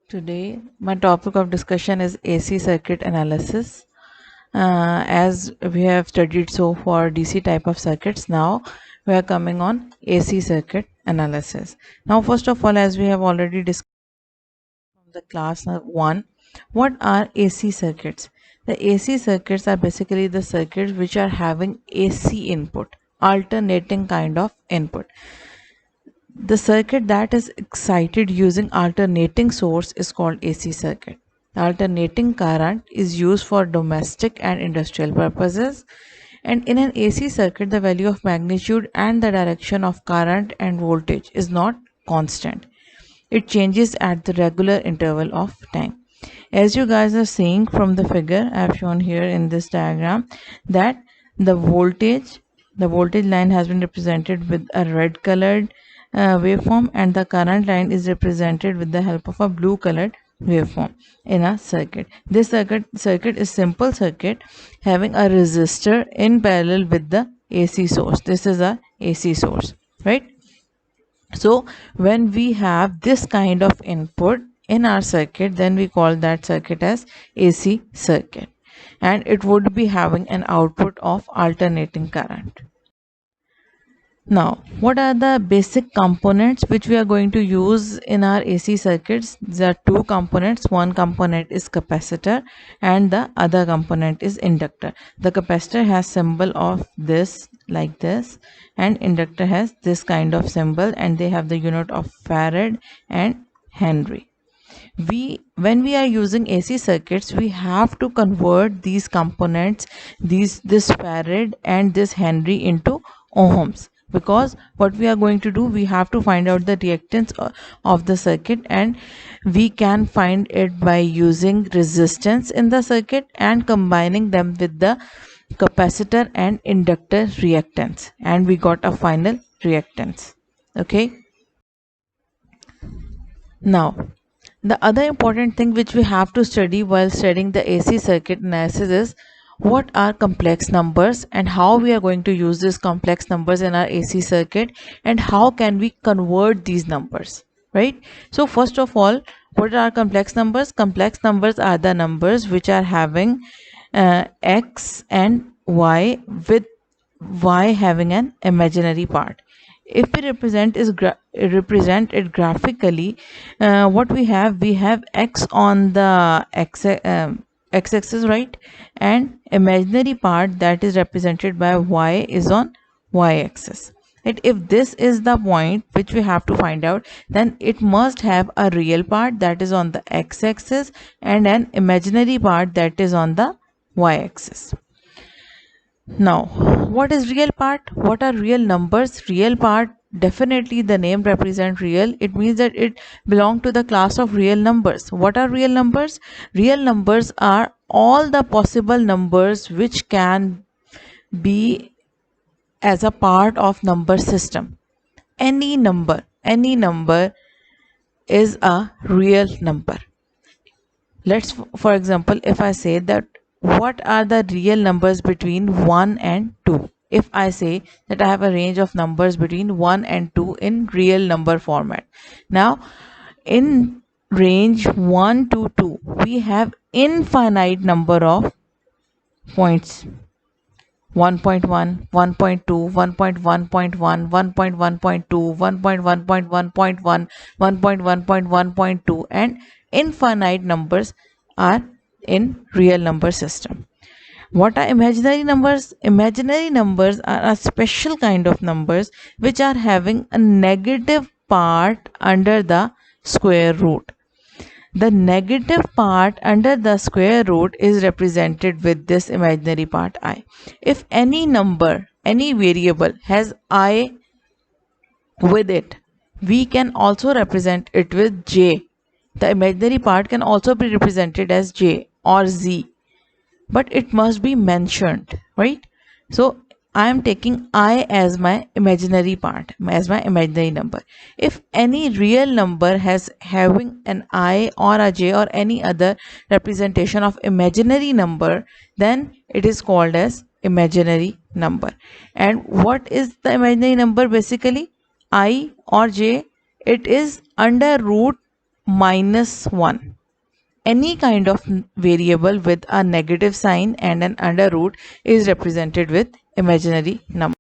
Today, my topic of discussion is AC circuit analysis. As we have studied so far DC type of circuits, now we are coming on AC circuit analysis. Now, first of all, as we have already discussed from the class 1, what are AC circuits? The AC circuits are basically the circuits which are having AC input, alternating kind of input. The circuit that is excited using alternating source is called AC circuit. The alternating current is used for domestic and industrial purposes. And in an AC circuit, the value of magnitude and the direction of current and voltage is not constant. It changes at the regular interval of time. As you guys are seeing from the figure I have shown here in this diagram, that the voltage line has been represented with a red colored waveform, and the current line is represented with the help of a blue colored waveform in a circuit. This circuit is simple circuit having a resistor in parallel with the AC source. This is a AC source, right? So when we have this kind of input in our circuit, then we call that circuit as AC circuit, and it would be having an output of alternating current. Now, what are the basic components which we are going to use in our AC circuits? There are two components. One component is capacitor and the other component is inductor. The capacitor has symbol of this, like this, and inductor has this kind of symbol, and they have the unit of farad and Henry. When we are using AC circuits, we have to convert these components, this farad and this Henry, into ohms, because what we are going to do, we have to find out the reactance of the circuit, and we can find it by using resistance in the circuit and combining them with the capacitor and inductor reactance, and we got a final reactance. Okay, now the other important thing which we have to study while studying the AC circuit analysis is what are complex numbers and how we are going to use these complex numbers in our AC circuit, and how can we convert these numbers, right? So first of all, what are complex numbers? Complex numbers are the numbers which are having x and y, with y having an imaginary part. If we represent it graphically, what we have x on the x-axis, right, and imaginary part that is represented by y is on y-axis. And if this is the point which we have to find out, then it must have a real part that is on the x-axis and an imaginary part that is on the y-axis. Now, what is real part? What are real numbers? Real part, definitely the name represent real. It means that it belong to the class of real numbers. What are real numbers? Real numbers are all the possible numbers which can be as a part of number system. Any number is a real number. Let's, for example, if I say that what are the real numbers between 1 and 2? If I say that I have a range of numbers between 1 and 2 in real number format. Now, in range 1 to 2, we have infinite number of points. 1.1, 1.2, 1.1.1, 1.1.2, 1.1.1.1, 1.1.1.2, and infinite numbers are in real number system. What are imaginary numbers? Imaginary numbers are a special kind of numbers which are having a negative part under the square root. The negative part under the square root is represented with this imaginary part I. If any number, any variable has I with it, we can also represent it with j. The imaginary part can also be represented as j or z, but it must be mentioned, right? So I am taking I as my imaginary part, as my imaginary number. If any real number has having an I or a j or any other representation of imaginary number, then it is called as imaginary number. And what is the imaginary number? Basically, I or j, it is under root minus 1. Any kind of variable with a negative sign and an under root is represented with imaginary number.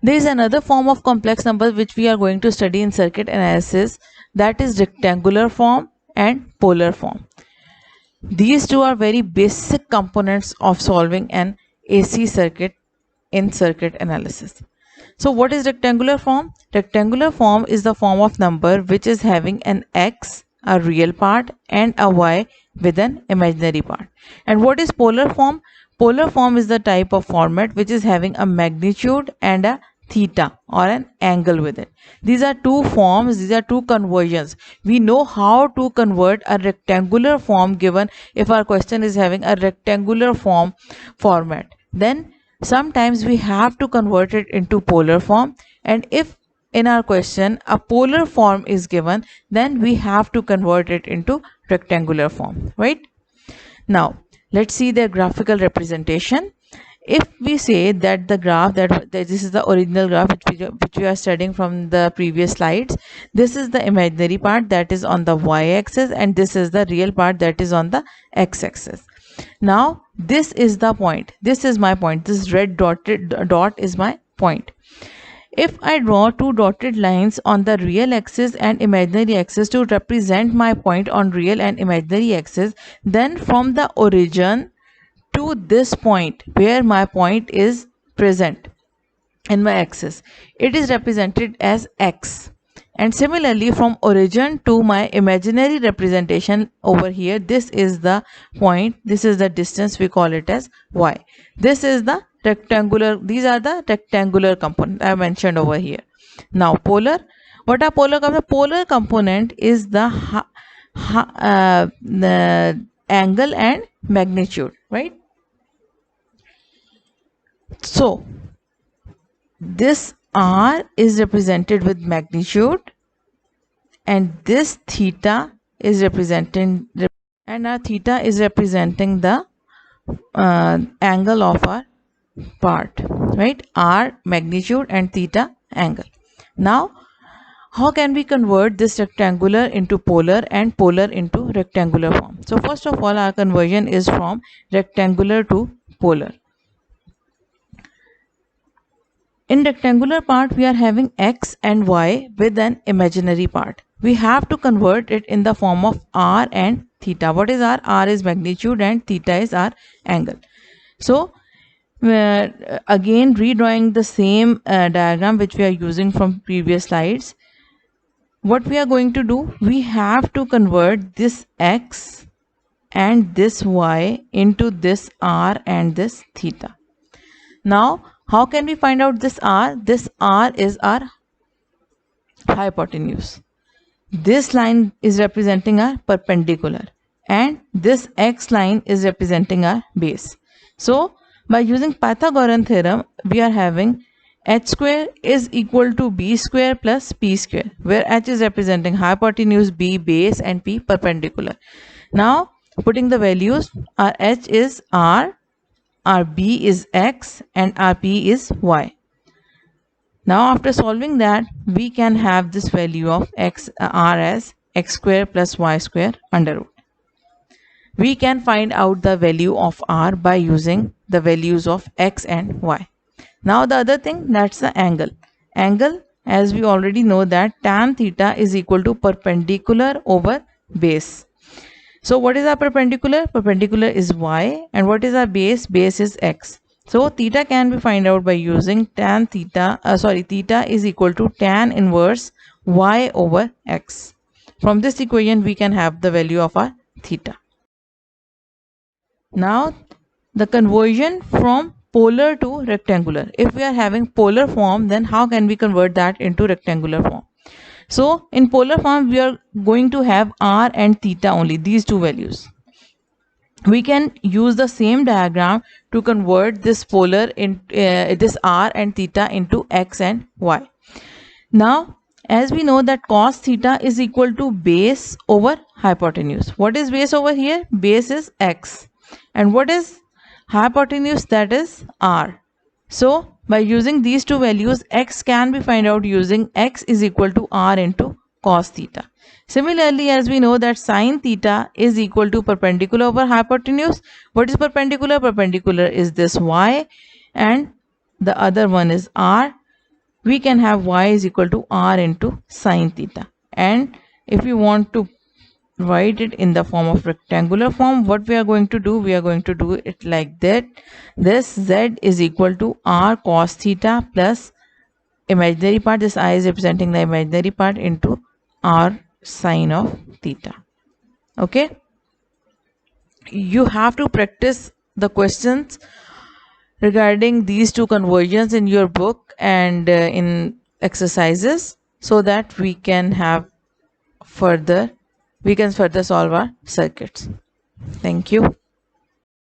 There is another form of complex number which we are going to study in circuit analysis, that is rectangular form and polar form. These two are very basic components of solving an AC circuit in circuit analysis. So what is rectangular form? Rectangular form is the form of number which is having an x, a real part, and a y with an imaginary part. And what is polar form? Polar form is the type of format which is having a magnitude and a theta or an angle with it. These are two forms, these are two conversions. We know how to convert a rectangular form given if our question is having a rectangular format. Then sometimes we have to convert it into polar form, and if in our question a polar form is given, then we have to convert it into rectangular form, right? Now let's see the graphical representation. If we say that the graph that this is the original graph which we are studying from the previous slides, this is the imaginary part that is on the y-axis, and this is the real part that is on the x-axis. Now this is the point, this is my point, this red dot is my point. If I draw two dotted lines on the real axis and imaginary axis to represent my point on real and imaginary axis, then from the origin to this point where my point is present in my axis, it is represented as x. And similarly from origin to my imaginary representation over here, this is the point, this is the distance, we call it as y. This is the rectangular, these are the rectangular component I mentioned over here. Now polar, what are polar component? Polar component is the angle and magnitude, right? So this r is represented with magnitude, and this theta is representing, and our theta is representing the angle of our part, right? R magnitude and theta angle. Now how can we convert this rectangular into polar and polar into rectangular form? So first of all, our conversion is from rectangular to polar. In rectangular part, we are having x and y with an imaginary part. We have to convert it in the form of r and theta. What is r? R is magnitude and theta is our angle. So again redrawing the same diagram which we are using from previous slides, what we are going to do, we have to convert this x and this y into this r and this theta. Now how can we find out this r? This r is our hypotenuse. This line is representing our perpendicular, and this x line is representing our base. So by using Pythagorean theorem, we are having h square is equal to b square plus p square, where h is representing hypotenuse, b base, and p perpendicular. Now putting the values, our h is r, our b is x, and our p is y. Now after solving that, we can have this value of r as x square plus y square under root. We can find out the value of r by using the values of x and y. Now the other thing, that's the angle. Angle, as we already know, that tan theta is equal to perpendicular over base. So what is our perpendicular? Perpendicular is y, and what is our base? Base is x. So theta can be found out by using tan theta, theta is equal to tan inverse y over x. From this equation we can have the value of our theta. Now the conversion from polar to rectangular. If we are having polar form, then how can we convert that into rectangular form? So in polar form, we are going to have r and theta only, these two values. We can use the same diagram to convert this polar in this r and theta into x and y. Now as we know that cos theta is equal to base over hypotenuse. What is base over here? Base is x, and what is hypotenuse? That is r. So by using these two values, x can be found out using x is equal to r into cos theta. Similarly, as we know that sin theta is equal to perpendicular over hypotenuse. What is perpendicular? Perpendicular is this y and the other one is r. We can have y is equal to r into sin theta. And if we want to write it in the form of rectangular form, what we are going to do? We are going to do it like that. This z is equal to r cos theta plus imaginary part, this I is representing the imaginary part, into r sine of theta. Okay, you have to practice the questions regarding these two conversions in your book and in exercises, so that we can further solve our circuits. Thank you.